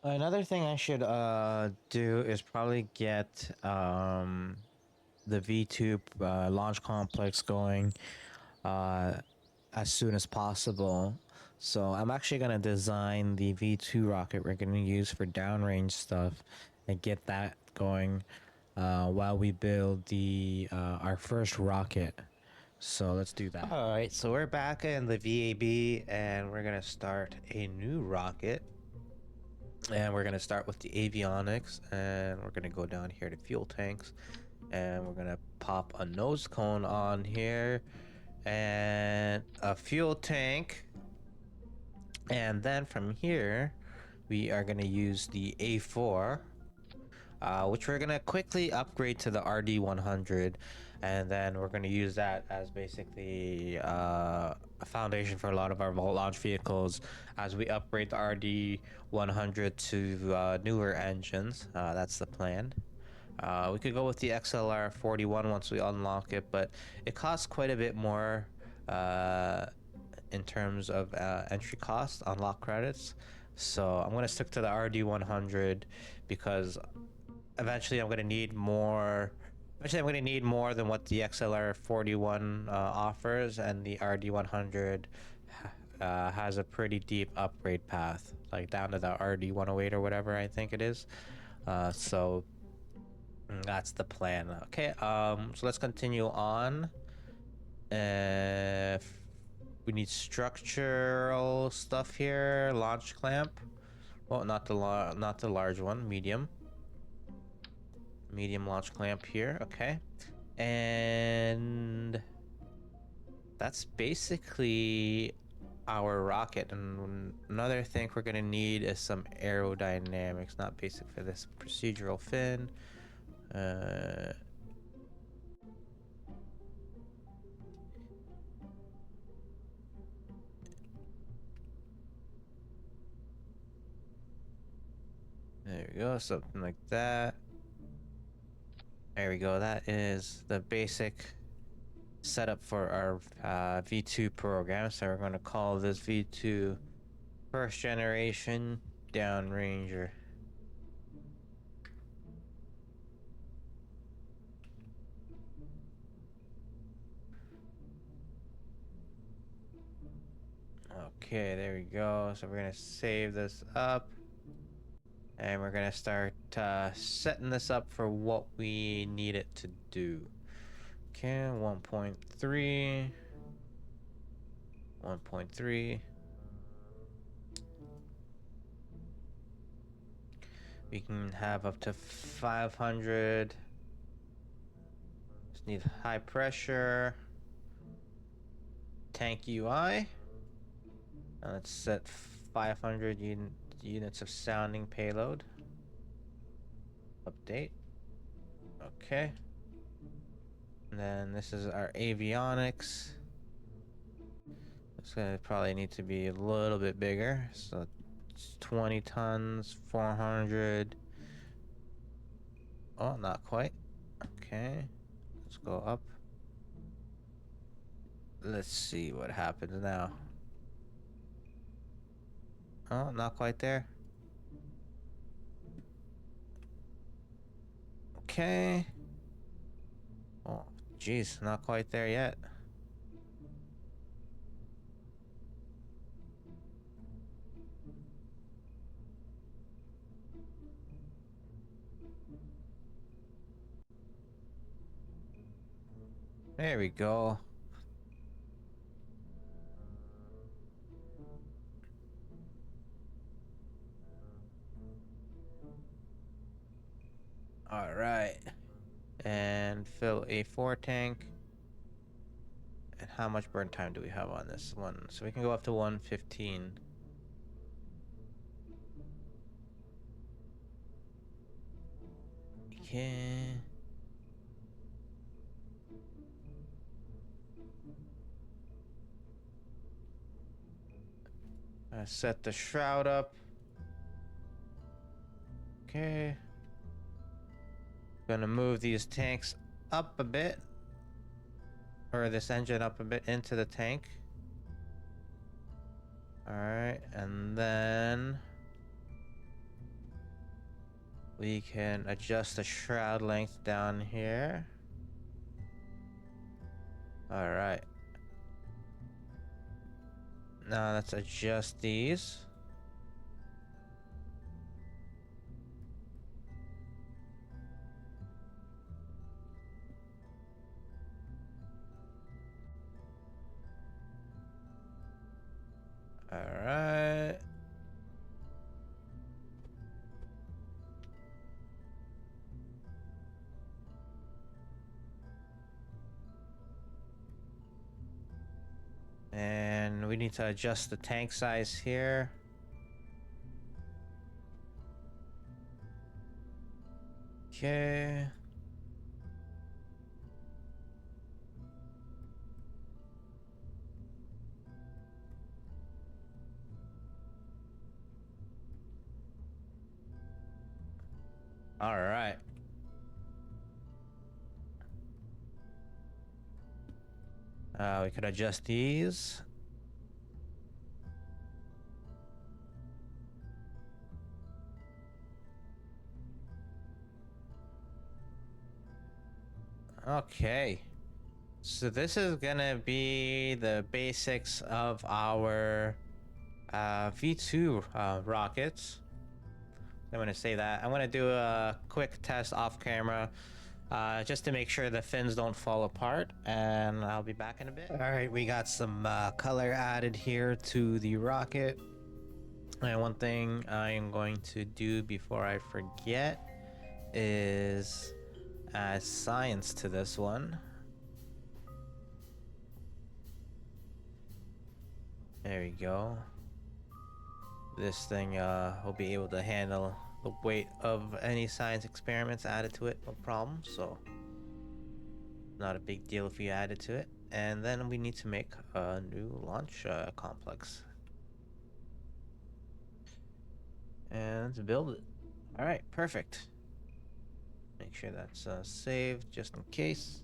Another thing I should do is probably get the V2 launch complex going uh, as soon as possible. So I'm actually gonna design the V2 rocket we're gonna use for downrange stuff and get that going while we build the our first rocket. So let's do that. All right, so we're back in the VAB and we're gonna start a new rocket. And we're gonna start with the avionics, and we're gonna go down here to fuel tanks, and we're gonna pop a nose cone on here and a fuel tank. And then from here we are gonna use the A4, which we're gonna quickly upgrade to the RD-100, and then we're gonna use that as basically a foundation for a lot of our launch vehicles as we upgrade the RD-100 to newer engines. That's the plan. We could go with the XLR-41 once we unlock it, but it costs quite a bit more in terms of entry cost, unlock credits. So I'm gonna stick to the RD-100 because eventually I'm gonna need more. Eventually, I'm gonna need more than what the XLR-41 offers, and the RD-100 has a pretty deep upgrade path, like down to the RD-108 or whatever I think it is. So that's the plan. Okay. So let's continue on. We need structural stuff here. Launch clamp. Well, not the large one. Medium launch clamp here. Okay. And that's basically our rocket. And another thing we're gonna need is some aerodynamics. Not basic for this. Procedural fin. There we go, something like that. There we go, that is the basic setup for our V2 program. So we're going to call this V2 first generation downranger. Okay, there we go. So we're going to save this up. And we're going to start setting this up for what we need it to do. Okay, 1.3. 1.3. We can have up to 500. Just need high pressure. Tank UI. And let's set 500 units of sounding payload. Update. Okay. And then this is our avionics. It's gonna probably need to be a little bit bigger. So it's 20 tons, 400. Oh, not quite. Okay. Let's go up. Let's see what happens now. Oh, not quite there. Okay. Oh, geez, not quite there yet. There we go. All right. And fill a 4 tank. And how much burn time do we have on this one? So we can go up to 115. Okay. Set the shroud up. Okay. Gonna move these tanks up a bit. Or this engine up a bit into the tank. Alright, and then We can adjust the shroud length down here. All right. Now let's adjust these. All right. And we need to adjust the tank size here. Okay. All right. We could adjust these. Okay. So this is gonna be the basics of our V2 rockets. I'm gonna say that. I'm gonna do a quick test off camera just to make sure the fins don't fall apart, and I'll be back in a bit. All right, we got some color added here to the rocket. And one thing I am going to do before I forget is add science to this one. There we go. This thing will be able to handle the weight of any science experiments added to it, no problem. So not a big deal if you add it to it. And then we need to make a new launch complex. And let's build it. All right, perfect. Make sure that's saved just in case.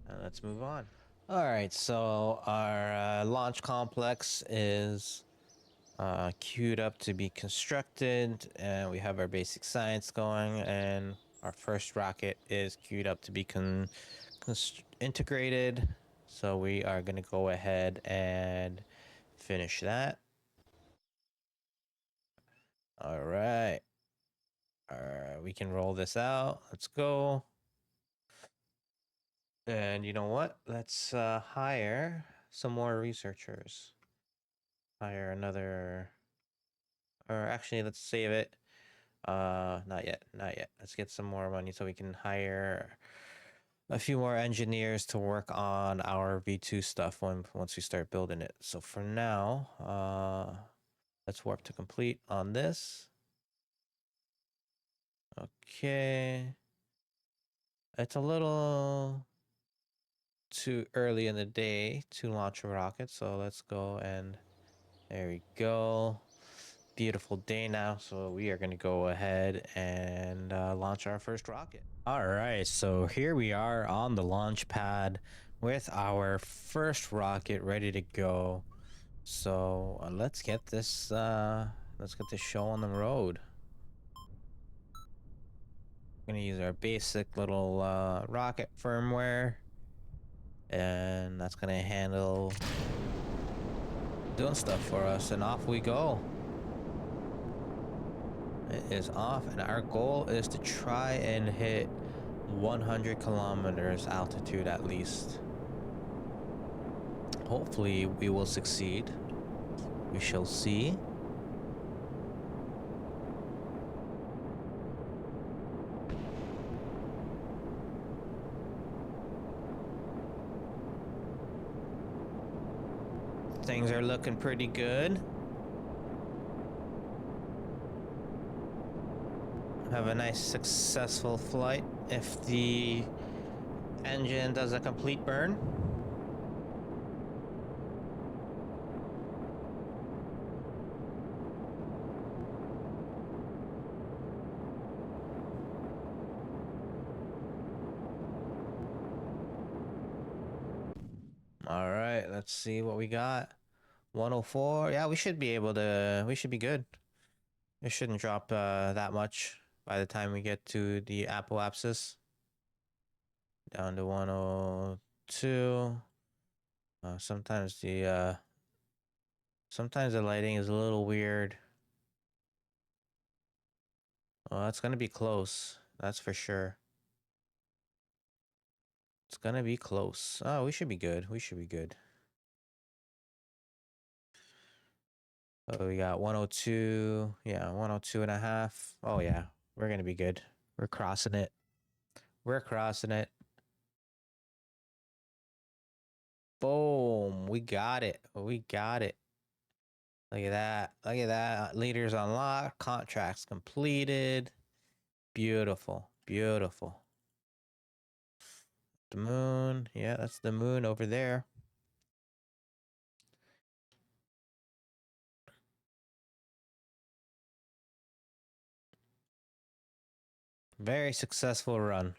And let's move on. All right, so our launch complex is queued up to be constructed, and we have our basic science going, and our first rocket is queued up to be integrated. So we are going to go ahead and finish that. All right. We can roll this out. Let's go. And you know what? Let's hire some more researchers. Hire another, or actually, let's save it. Not yet, not yet. Let's get some more money so we can hire a few more engineers to work on our V2 stuff once we start building it. So for now, let's warp to complete on this. Okay. It's a little too early in the day to launch a rocket, so let's go and there we go. Beautiful day now, so we are going to go ahead and launch our first rocket. All right, so here we are on the launch pad with our first rocket ready to go. So let's get this show on the road. We're gonna use our basic little rocket firmware, and that's gonna handle doing stuff for us, and off we go. It is off, and our goal is to try and hit 100 kilometers altitude at least. Hopefully we will succeed. We shall see. Things are looking pretty good. Have a nice successful flight if the engine does a complete burn. All right, let's see what we got. 104. Yeah, we should be able to. We should be good. It shouldn't drop that much by the time we get to the apoapsis. Down to 102. Sometimes the lighting is a little weird. Oh, that's gonna be close. That's for sure. It's gonna be close. Oh, we should be good. We should be good. Oh, we got 102. Yeah, 102 and a half. Oh, yeah. We're gonna be good. We're crossing it. We're crossing it. Boom. We got it. We got it. Look at that. Look at that. Leaders unlocked. Contracts completed. Beautiful. Beautiful. The moon. Yeah, that's the moon over there. Very successful run.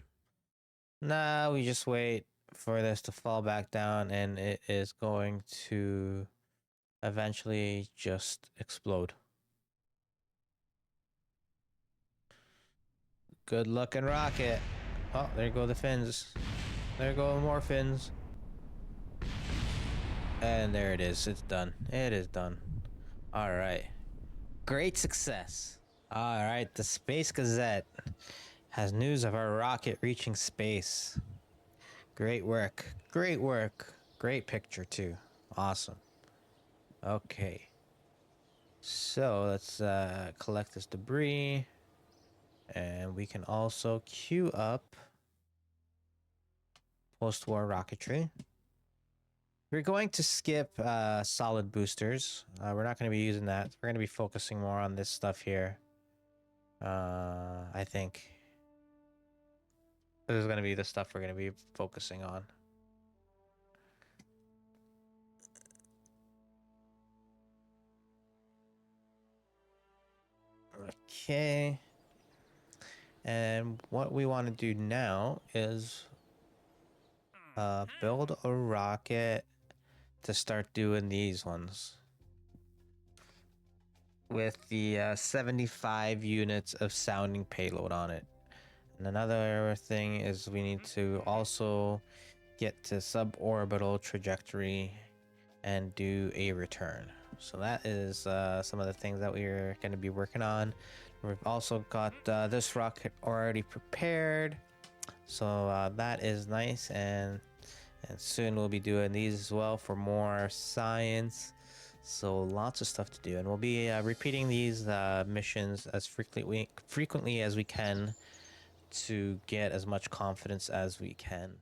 Nah, we just wait for this to fall back down and it is going to eventually just explode. Good looking rocket. Oh, there go the fins. There go more fins. And there it is. It's done. It is done. All right. Great success. All right. The Space Gazette has news of our rocket reaching space. Great work. Great work. Great picture, too. Awesome. Okay. So let's collect this debris. And we can also queue up post-war rocketry. We're going to skip solid boosters. We're not going to be using that. We're going to be focusing more on this stuff here. I think this is going to be the stuff we're going to be focusing on. Okay. And what we want to do now is build a rocket to start doing these ones with the 75 units of sounding payload on it. And another thing is we need to also get to suborbital trajectory and do a return. So that is some of the things that we're going to be working on. We've also got this rocket already prepared, so that is nice, and soon we'll be doing these as well for more science. So lots of stuff to do, and we'll be repeating these missions as frequently as we can to get as much confidence as we can.